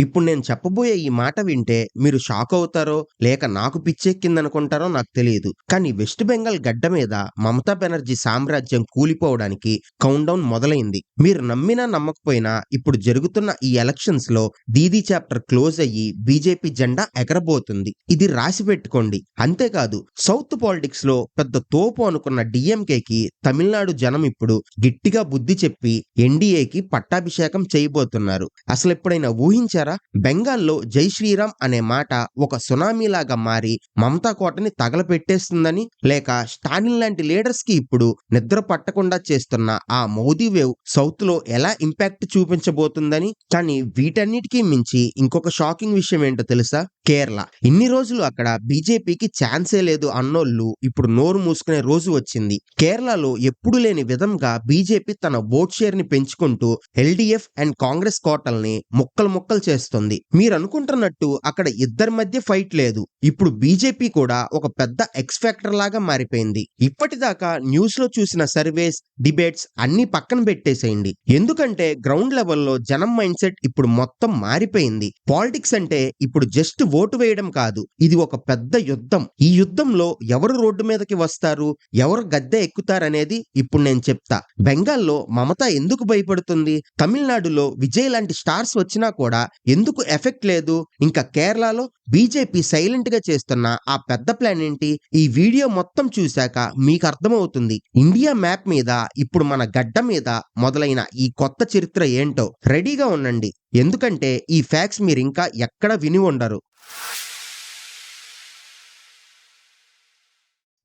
ఇప్పుడు నేను చెప్పబోయే ఈ మాట వింటే మీరు షాక్ అవుతారో, లేక నాకు పిచ్చెక్కిందనుకుంటారో నాకు తెలీదు. కానీ వెస్ట్ బెంగాల్ గడ్డ మీద మమతా బెనర్జీ సామ్రాజ్యం కూలిపోవడానికి కౌంట్‌డౌన్ మొదలైంది. మీరు నమ్మినా నమ్మకపోయినా ఇప్పుడు జరుగుతున్న ఈ ఎలక్షన్స్‌లో దీదీ చాప్టర్ క్లోజ్ అయ్యి బీజేపీ జెండా ఎగరబోతుంది. ఇది రాసి పెట్టుకోండి. అంతేకాదు సౌత్ పాలిటిక్స్‌లో పెద్ద తోపు అనుకున్న డీఎంకేకి తమిళనాడు జనం ఇప్పుడు గట్టిగా బుద్ధి చెప్పి ఎన్డీఏకి పట్టాభిషేకం చేయబోతున్నారు. అసలెప్పుడైనా ఊహించారా? బెంగాల్లో జై శ్రీరామ్ అనే మాట ఒక సునామీలాగా మారి మమతా కోటని తగలపెట్టేస్తుందని, లేక స్టాలిన్ లాంటి లీడర్స్ కి ఇప్పుడు నిద్ర పట్టకుండా చేస్తున్న ఆ మోదీ వేవ్ సౌత్ లో ఎలా ఇంపాక్ట్ చూపించబోతుందని. కానీ వీటన్నిటికీ మించి ఇంకొక షాకింగ్ విషయం ఏంటో తెలుసా? కేరళ. ఇన్ని రోజులు అక్కడ బీజేపీకి ఛాన్సే లేదు అన్నోళ్ళు ఇప్పుడు నోరు మూసుకునే రోజు వచ్చింది. కేరళలో ఎప్పుడు లేని విధంగా బీజేపీ తన ఓట్ షేర్ ని పెంచుకుంటూ ఎల్డీఎఫ్ అండ్ కాంగ్రెస్ కోటల్ని ముక్కలు ముక్కలు చేస్తుంది. మీరు అనుకుంటున్నట్టు అక్కడ ఇద్దరి మధ్య ఫైట్ లేదు. ఇప్పుడు బీజేపీ కూడా ఒక పెద్ద ఎక్స్ ఫ్యాక్టర్ లాగా మారిపోయింది. ఇప్పటిదాకా న్యూస్ లో చూసిన సర్వేస్, డిబేట్స్ అన్ని పక్కన పెట్టేసేయండి. ఎందుకంటే గ్రౌండ్ లెవెల్లో జనం మైండ్ సెట్ ఇప్పుడు మొత్తం మారిపోయింది. పాలిటిక్స్ అంటే ఇప్పుడు జస్ట్ ఓటు వేయడం కాదు, ఇది ఒక పెద్ద యుద్ధం. ఈ యుద్ధంలో ఎవరు రోడ్డు మీదకి వస్తారు, ఎవరు గద్దె ఎక్కుతారనేది ఇప్పుడు నేను చెప్తా. బెంగాల్లో మమత ఎందుకు భయపడుతుంది? తమిళనాడులో విజయ్ లాంటి స్టార్స్ వచ్చినా కూడా ఎందుకు ఎఫెక్ట్ లేదు? ఇంకా కేరళలో బీజేపీ సైలెంట్ గా చేస్తున్న ఆ పెద్ద ప్లాన్ ఏంటి? ఈ వీడియో మొత్తం చూశాక మీకు అర్థమవుతుంది ఇండియా మ్యాప్ మీద ఇప్పుడు మన గడ్డ మీద మొదలైన ఈ కొత్త చరిత్ర ఏంటో. రెడీగా ఉండండి, ఎందుకంటే ఈ ఫ్యాక్ట్స్ మీరు ఇంకా ఎక్కడ విని ఉండరు.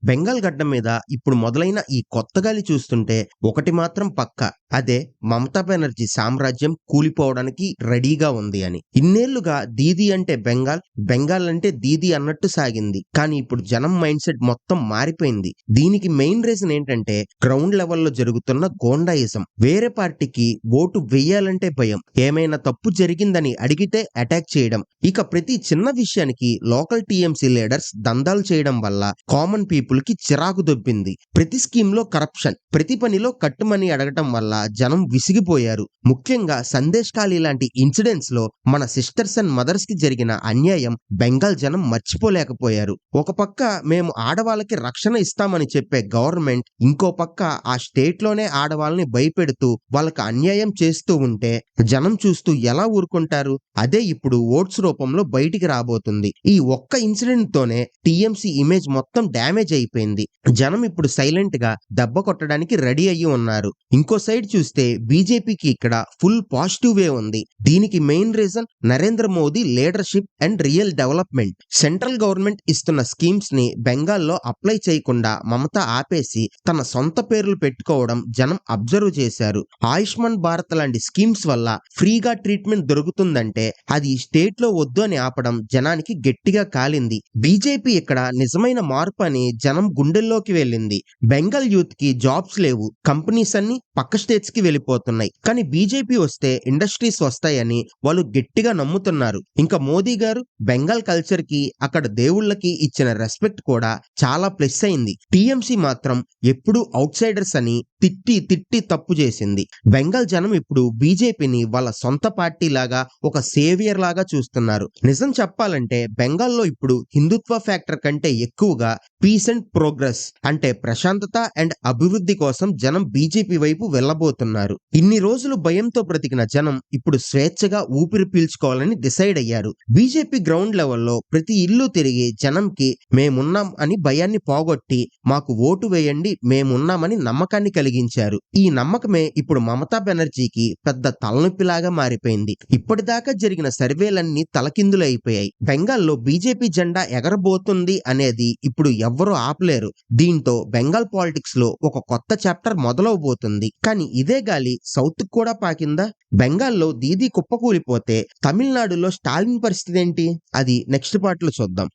బెంగాల్ గడ్డ మీద ఇప్పుడు మొదలైన ఈ కొత్త గాలి చూస్తుంటే ఒకటి మాత్రం పక్కా, అదే మమతా బెనర్జీ సామ్రాజ్యం కూలిపోవడానికి రెడీగా ఉంది అని. ఇన్నేళ్లుగా దీదీ అంటే బెంగాల్, బెంగాల్ అంటే దీదీ అన్నట్టు సాగింది. కానీ ఇప్పుడు జనం మైండ్ సెట్ మొత్తం మారిపోయింది. దీనికి మెయిన్ రీజన్ ఏంటంటే గ్రౌండ్ లెవెల్లో జరుగుతున్న గోండాయిజం. వేరే పార్టీకి ఓటు వెయ్యాలంటే భయం, ఏమైనా తప్పు జరిగిందని అడిగితే అటాక్ చేయడం. ఇక ప్రతి చిన్న విషయానికి లోకల్ టీఎంసీ లీడర్స్ దందాలు చేయడం వల్ల కామన్ పీపుల్ కి చిరాకు దొబ్బింది. ప్రతి స్కీమ్ లో కరప్షన్, ప్రతి పనిలో కట్టుమని అడగటం వల్ల జనం విసిగిపోయారు. ముఖ్యంగా సందేశ్ ఖాళీ లాంటి ఇన్సిడెంట్స్ లో మన సిస్టర్స్ అండ్ మదర్స్ కి జరిగిన అన్యాయం బెంగాల్ జనం మర్చిపోలేకపోయారు. ఒక పక్క మేము ఆడవాళ్ళకి రక్షణ ఇస్తామని చెప్పే గవర్నమెంట్, ఇంకో పక్క ఆ స్టేట్ లోనే ఆడవాళ్ళని భయపెడుతూ వాళ్ళకి అన్యాయం చేస్తూ ఉంటే జనం చూస్తూ ఎలా ఊరుకుంటారు? అదే ఇప్పుడు ఓట్స్ రూపంలో బయటికి రాబోతుంది. ఈ ఒక్క ఇన్సిడెంట్ తోనే టీఎంసీ ఇమేజ్ మొత్తం డ్యామేజ్ అయిపోయింది. జనం ఇప్పుడు సైలెంట్ గా దెబ్బ కొట్టడానికి రెడీ అయ్యి ఉన్నారు. ఇంకో సైడ్ చూస్తే బీజేపీకి ఇక్కడ ఫుల్ పాజిటివ్ వే ఉంది. దీనికి main reason Narendra Modi leadership and real development. Central government ఇస్తున్న స్కీమ్స్ ని బెంగాల్లో అప్లై చేయకుండా మమత ఆపేసి తన సొంత పేర్లు పెట్టుకోవడం జనం అబ్జర్వ్ చేశారు. ఆయుష్మాన్ భారత్ లాంటి స్కీమ్స్ వల్ల ఫ్రీగా ట్రీట్మెంట్ దొరుకుతుందంటే అది స్టేట్ లో వద్దు అని ఆపడం జనానికి గట్టిగా కాలింది. బీజేపీ ఇక్కడ నిజమైన మార్పు అని జనం గుండెల్లోకి వెళ్ళింది. బెంగాల్ యూత్ కి జాబ్స్ లేవు, కంపెనీస్ అన్ని పక్క స్టేట్స్ కి వెళ్ళిపోతున్నాయి. కానీ బీజేపీ వస్తే ఇండస్ట్రీస్ వస్తాయని వాళ్ళు గట్టిగా నమ్ముతున్నారు. ఇంకా మోదీ గారు బెంగాల్ కల్చర్ కి, అక్కడ దేవుళ్ళకి ఇచ్చిన రెస్పెక్ట్ కూడా చాలా ప్లస్ అయింది. టీఎంసీ మాత్రం ఎప్పుడు అవుట్ సైడర్స్ అని తిట్టి తిట్టి తప్పు చేసింది. బెంగాల్ జనం ఇప్పుడు బీజేపీని వాళ్ళ సొంత పార్టీ లాగా, ఒక సేవియర్ లాగా చూస్తున్నారు. నిజం చెప్పాలంటే బెంగాల్లో ఇప్పుడు హిందుత్వ ఫ్యాక్టర్ కంటే ఎక్కువగా పీస్ అండ్ ప్రోగ్రెస్ అంటే ప్రశాంతత అండ్ అభివృద్ధి కోసం జనం బీజేపీ వైపు వెళ్ళబోతున్నారు. ఇన్ని రోజులు భయంతో బ్రతికిన జనం ఇప్పుడు స్వేచ్ఛగా ఊపిరి పీల్చుకోవాలని డిసైడ్ అయ్యారు. బీజేపీ గ్రౌండ్ లెవెల్లో ప్రతి ఇల్లు తిరిగి జనంకి మేమున్నాం అని భయాన్ని పోగొట్టి మాకు ఓటు వేయండి, మేమున్నామని నమ్మకాన్ని కలిగించారు. ఈ నమ్మకమే ఇప్పుడు మమతా బెనర్జీకి పెద్ద తలనొప్పిలాగా మారిపోయింది. ఇప్పటిదాకా జరిగిన సర్వేలన్నీ తలకిందులైపోయాయి. బెంగాల్లో బీజేపీ జెండా ఎగరబోతుంది అనేది ఇప్పుడు ఎవ్వరూ ఆపలేరు. దీంతో బెంగాల్ పాలిటిక్స్ లో ఒక కొత్త చాప్టర్ మొదలవబోతుంది. కానీ ఇదే గాలి సౌత్ కూడా పాకిందా? బెంగాల్లో దీదీ కుప్పకూలిపోతే తమిళనాడులో స్టాలిన్ పరిస్థితి ఏంటి? అది నెక్స్ట్ పార్ట్ లో చూద్దాం.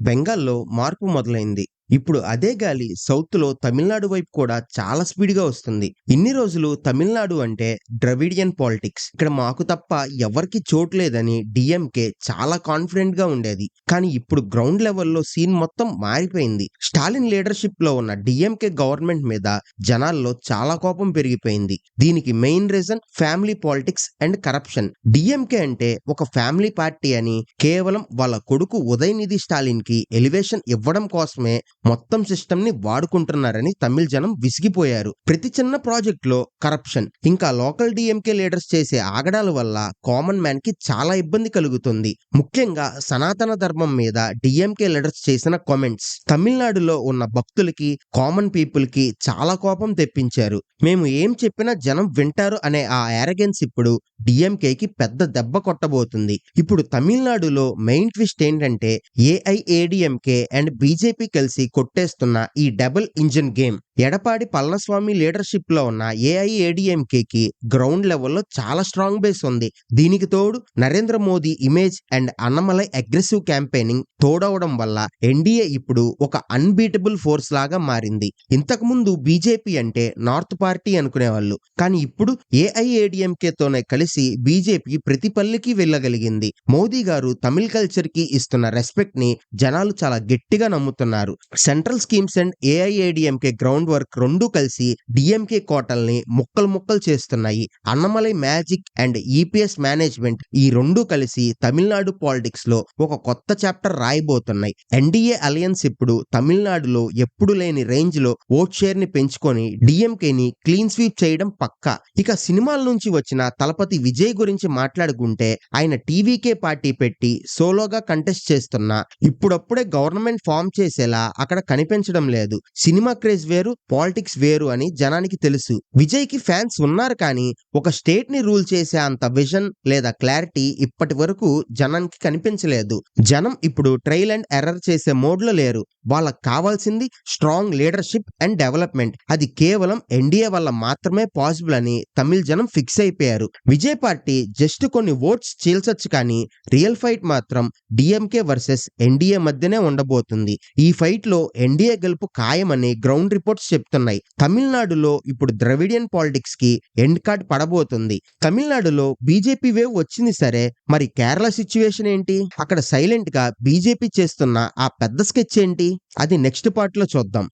బెంగాల్లో మార్పు మొదలైంది. ఇప్పుడు అదే గాలి సౌత్ లో తమిళనాడు వైపు కూడా చాలా స్పీడ్ గా వస్తుంది. ఇన్ని రోజులు తమిళనాడు అంటే ద్రవిడియన్ పాలిటిక్స్, ఇక్కడ మాకు తప్ప ఎవరికి చోటు లేదని డిఎంకే చాలా కాన్ఫిడెంట్ గా ఉండేది. కానీ ఇప్పుడు గ్రౌండ్ లెవెల్లో సీన్ మొత్తం మారిపోయింది. స్టాలిన్ లీడర్షిప్ లో ఉన్న డిఎంకే గవర్నమెంట్ మీద జనాల్లో చాలా కోపం పెరిగిపోయింది. దీనికి main reason family politics and corruption. DMK అంటే ఒక ఫ్యామిలీ పార్టీ అని, కేవలం వాళ్ళ కొడుకు ఉదయనిధి స్టాలిన్ కి ఎలివేషన్ ఇవ్వడం కోసమే మొత్తం సిస్టమ్ ని వాడుకుంటున్నారని తమిళ జనం విసిగిపోయారు. ప్రతి చిన్న ప్రాజెక్ట్ లో కరప్షన్, ఇంకా లోకల్ డిఎంకే లీడర్స్ చేసే ఆగడాల వల్ల కామన్ మ్యాన్ కి చాలా ఇబ్బంది కలుగుతుంది. ముఖ్యంగా సనాతన ధర్మం మీద డిఎంకే లీడర్స్ చేసిన కామెంట్స్ తమిళనాడులో ఉన్న భక్తులకి, కామన్ పీపుల్ కి చాలా కోపం తెప్పించారు. మేము ఏం చెప్పినా జనం వింటారు అనే ఆ యారగెన్స్ ఇప్పుడు డిఎంకేకి పెద్ద దెబ్బ కొట్టబోతుంది. ఇప్పుడు తమిళనాడులో మెయిన్ ట్విస్ట్ ఏంటంటే ఏఐఏడిఎంకే అండ్ బీజేపీ కలిసి కొట్టేస్తున్న ఈ double engine game. Edappadi Palaniswami leadership లో ఉన్న ఏఐఏడిఎంకేకి గ్రౌండ్ లెవెల్లో చాలా స్ట్రాంగ్ బేస్ ఉంది. దీనికి తోడు Narendra Modi image and Annamalai aggressive campaigning తోడవడం వల్ల ఎన్డీఏ ఇప్పుడు ఒక అన్బీటబుల్ ఫోర్స్ లాగా మారింది. ఇంతకు ముందు బీజేపీ అంటే నార్త్ పార్టీ అనుకునేవాళ్ళు, కానీ ఇప్పుడు ఏఐఏడిఎంకే తోనే కలిసి బీజేపీ ప్రతి పల్లికి వెళ్ళగలిగింది. మోదీ గారు తమిళ కల్చర్ కి ఇస్తున్న రెస్పెక్ట్ ని జనాలు చాలా గట్టిగా నమ్ముతున్నారు. Central schemes and AIADMK ground work రెండూ కలిసి డిఎంకే కోటల్ని ముక్కలు ముక్కలు చేస్తున్నాయి. Annamalai magic and EPS management ఈ రెండూ కలిసి తమిళనాడు పాలిటిక్స్ లో ఒక కొత్త చాప్టర్ రాయబోతున్నాయి. ఎన్డీఏ అలయన్స్ ఇప్పుడు తమిళనాడులో ఎప్పుడు లేని రేంజ్ లో ఓట్ షేర్ ని పెంచుకొని డిఎంకేని క్లీన్ స్వీప్ చేయడం పక్కా. ఇక సినిమాల నుంచి వచ్చిన తలపతి విజయ్ గురించి మాట్లాడుకుంటే, ఆయన టీవీకే పార్టీ పెట్టి సోలోగా కంటెస్ట్ చేస్తున్నా ఇప్పుడప్పుడే గవర్నమెంట్ ఫామ్ చేసేలా అక్కడ కనిపించడం లేదు. సినిమా క్రేజ్ వేరు, పాలిటిక్స్ వేరు అని జనానికి తెలుసు. విజయ్ కి ఫ్యాన్స్ ఉన్నారు, కానీ ఒక స్టేట్ ని రూల్ చేసే అంత విజన్ లేదా క్లారిటీ ఇప్పటి వరకు జనానికి కనిపించలేదు. జనం ఇప్పుడు ట్రయల్ అండ్ ఎర్రర్ చేసే మోడ్ లో లేరు. వాళ్ళకి కావాల్సింది స్ట్రాంగ్ లీడర్షిప్ అండ్ డెవలప్మెంట్. అది కేవలం ఎన్డీఏ వల్ల మాత్రమే పాసిబుల్ అని తమిళ జనం ఫిక్స్ అయిపోయారు. విజయ్ పార్టీ జస్ట్ కొన్ని ఓట్స్ చీల్చొచ్చు, కానీ రియల్ ఫైట్ మాత్రం డిఎంకే వర్సెస్ ఎన్డీఏ మధ్యనే ఉండబోతుంది. ఈ ఫైట్ లో ఎన్డీఏ గెలుపు ఖాయమని గ్రౌండ్ రిపోర్ట్స్ చెప్తున్నాయి. తమిళనాడులో ఇప్పుడు ద్రవిడియన్ పాలిటిక్స్ కి ఎండ్ కార్డ్ పడబోతుంది. తమిళనాడులో బీజేపీ వేవ్ వచ్చింది సరే, మరి కేరళ సిచ్యువేషన్ ఏంటి? అక్కడ సైలెంట్ గా బీజేపీ చేస్తున్న ఆ పెద్ద స్కెచ్ ఏంటి? అది నెక్స్ట్ పార్ట్ లో చూద్దాం.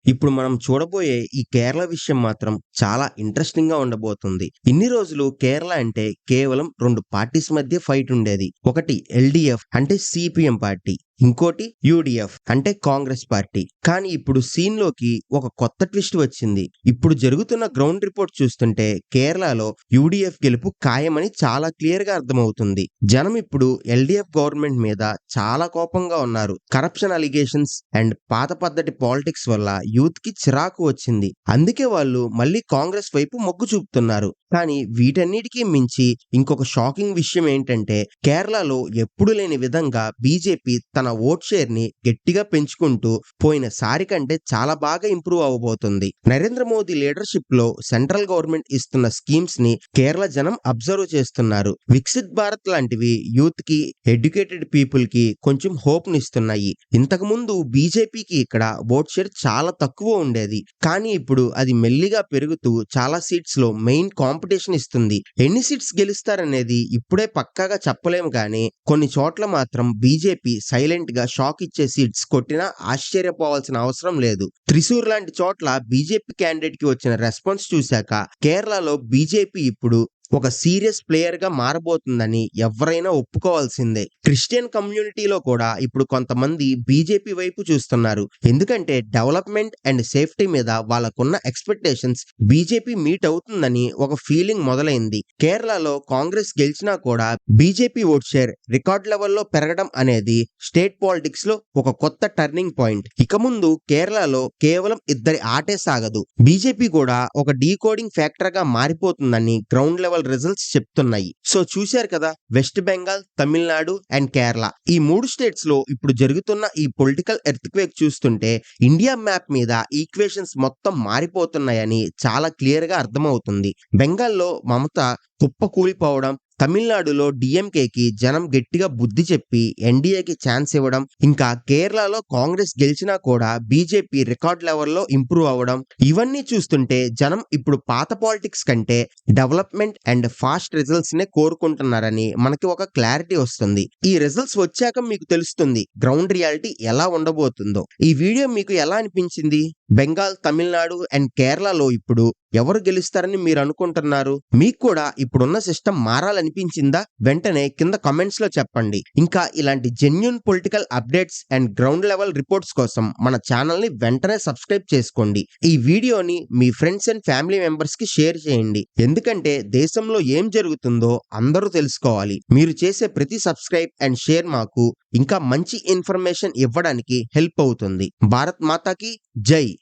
ఇప్పుడు మనం చూడబోయే ఈ కేరళ విషయం మాత్రం చాలా ఇంట్రెస్టింగ్ గా ఉండబోతుంది. ఇన్ని రోజులు కేరళ అంటే కేవలం రెండు పార్టీస్ మధ్య ఫైట్ ఉండేది. ఒకటి ఎల్డీఎఫ్ అంటే సిపిఎం పార్టీ, ఇంకోటి యూడిఎఫ్ అంటే కాంగ్రెస్ పార్టీ. కానీ ఇప్పుడు సీన్ లోకి ఒక కొత్త ట్విస్ట్ వచ్చింది. ఇప్పుడు జరుగుతున్న గ్రౌండ్ రిపోర్ట్ చూస్తుంటే కేరళలో యూడిఎఫ్ గెలుపు ఖాయమని చాలా క్లియర్ గా అర్థమవుతుంది. జనం ఇప్పుడు ఎల్డీఎఫ్ గవర్నమెంట్ మీద చాలా కోపంగా ఉన్నారు. కరప్షన్ అలిగేషన్స్ అండ్ పాత పద్ధతి పాలిటిక్స్ వల్ల యూత్ కి చిరాకు వచ్చింది. అందుకే వాళ్ళు మళ్ళీ కాంగ్రెస్ వైపు మొగ్గు చూపుతున్నారు. కానీ వీటన్నిటికీ మించి ఇంకొక షాకింగ్ విషయం ఏంటంటే, కేరళలో ఎప్పుడు లేని విధంగా బీజేపీ తన ఓట్ షేర్ ని గట్టిగా పెంచుకుంటూ పోయిన సారి కంటే చాలా బాగా ఇంప్రూవ్ అవబోతుంది. నరేంద్ర మోదీ లీడర్షిప్ లో సెంట్రల్ గవర్నమెంట్ ఇస్తున్న స్కీమ్స్ ని కేరళ జనం అబ్జర్వ్ చేస్తున్నారు. వికసిత్ భారత్ లాంటివి యూత్ కి, ఎడ్యుకేటెడ్ పీపుల్ కి కొంచెం హోప్ నిస్తున్నాయి. ఇంతకు ముందు బీజేపీకి ఇక్కడ ఓట్ షేర్ చాలా తక్కువ ఉండేది, కానీ ఇప్పుడు అది మెల్లిగా పెరుగుతూ చాలా సీట్స్ లో మెయిన్ కాంపిటీషన్ ఇస్తుంది. ఎన్ని సీట్స్ గెలుస్తారనేది ఇప్పుడే పక్కాగా చెప్పలేము, కానీ కొన్ని చోట్ల మాత్రం బీజేపీ సైలెంట్ గా షాక్ ఇచ్చే సీట్స్ కొట్టినా ఆశ్చర్యపోవాల్సిన అవసరం లేదు. త్రిశూర్ లాంటి చోట్ల బీజేపీ క్యాండిడేట్ కి వచ్చిన రెస్పాన్స్ చూశాక కేరళలో బీజేపీ ఇప్పుడు ఒక సీరియస్ ప్లేయర్ గా మారబోతుందని ఎవరైనా ఒప్పుకోవాల్సిందే. క్రిస్టియన్ కమ్యూనిటీలో కూడా ఇప్పుడు కొంతమంది బీజేపీ వైపు చూస్తున్నారు. ఎందుకంటే డెవలప్మెంట్ అండ్ సేఫ్టీ మీద వాళ్ళకున్న ఎక్స్పెక్టేషన్స్ బీజేపీ మీట్ అవుతుందని ఒక ఫీలింగ్ మొదలైంది. కేరళలో కాంగ్రెస్ గెలిచినా కూడా బీజేపీ ఓట్ షేర్ రికార్డ్ లెవెల్లో పెరగడం అనేది స్టేట్ పాలిటిక్స్ లో ఒక కొత్త టర్నింగ్ పాయింట్. ఇక ముందు కేరళలో కేవలం ఇద్దరి ఆటే సాగదు. బీజేపీ కూడా ఒక డీకోడింగ్ ఫ్యాక్టర్ గా మారిపోతుందని గ్రౌండ్ లెవెల్ రిజల్ట్స్ చెప్తున్నాయి. సో చూశారు కదా, వెస్ట్ బెంగాల్, తమిళనాడు అండ్ కేరళ ఈ మూడు స్టేట్స్ లో ఇప్పుడు జరుగుతున్న ఈ పొలిటికల్ ఎర్త్క్వేక్ చూస్తుంటే ఇండియా మ్యాప్ మీద ఈక్వేషన్స్ మొత్తం మారిపోతున్నాయని చాలా క్లియర్ గా అర్థమవుతుంది. బెంగాల్లో మమత కుప్ప కూలిపోవడం, తమిళనాడులో డిఎంకేకి జనం గట్టిగా బుద్ధి చెప్పి ఎన్డీఏకి ఛాన్స్ ఇవ్వడం, ఇంకా కేరళలో కాంగ్రెస్ గెలిచినా కూడా బీజేపీ రికార్డ్ లెవెల్లో ఇంప్రూవ్ అవ్వడం, ఇవన్నీ చూస్తుంటే జనం ఇప్పుడు పాత పాలిటిక్స్ కంటే డెవలప్మెంట్ అండ్ ఫాస్ట్ రిజల్ట్స్ నే కోరుకుంటున్నారని మనకి ఒక క్లారిటీ వస్తుంది. ఈ రిజల్ట్స్ వచ్చాక మీకు తెలుస్తుంది గ్రౌండ్ రియాలిటీ ఎలా ఉండబోతుందో. ఈ వీడియో మీకు ఎలా అనిపించింది? బెంగాల్, తమిళనాడు అండ్ కేరళలో ఇప్పుడు ఎవరు గెలుస్తారని మీరు అనుకుంటున్నారు? మీకు కూడా ఇప్పుడున్న సిస్టమ్ మారాలనిపించిందా? వెంటనే కింద కామెంట్స్ లో చెప్పండి. ఇంకా ఇలాంటి genuine political updates and ground level reports కోసం మన ఛానల్ ని వెంటనే సబ్స్క్రైబ్ చేసుకోండి. ఈ వీడియోని మీ ఫ్రెండ్స్ అండ్ ఫ్యామిలీ మెంబర్స్ కి షేర్ చేయండి. ఎందుకంటే దేశంలో ఏం జరుగుతుందో అందరూ తెలుసుకోవాలి. మీరు చేసే ప్రతి సబ్స్క్రైబ్ అండ్ షేర్ మాకు ఇంకా మంచి ఇన్ఫర్మేషన్ ఇవ్వడానికి హెల్ప్ అవుతుంది. భారత్ మాతాకి జై.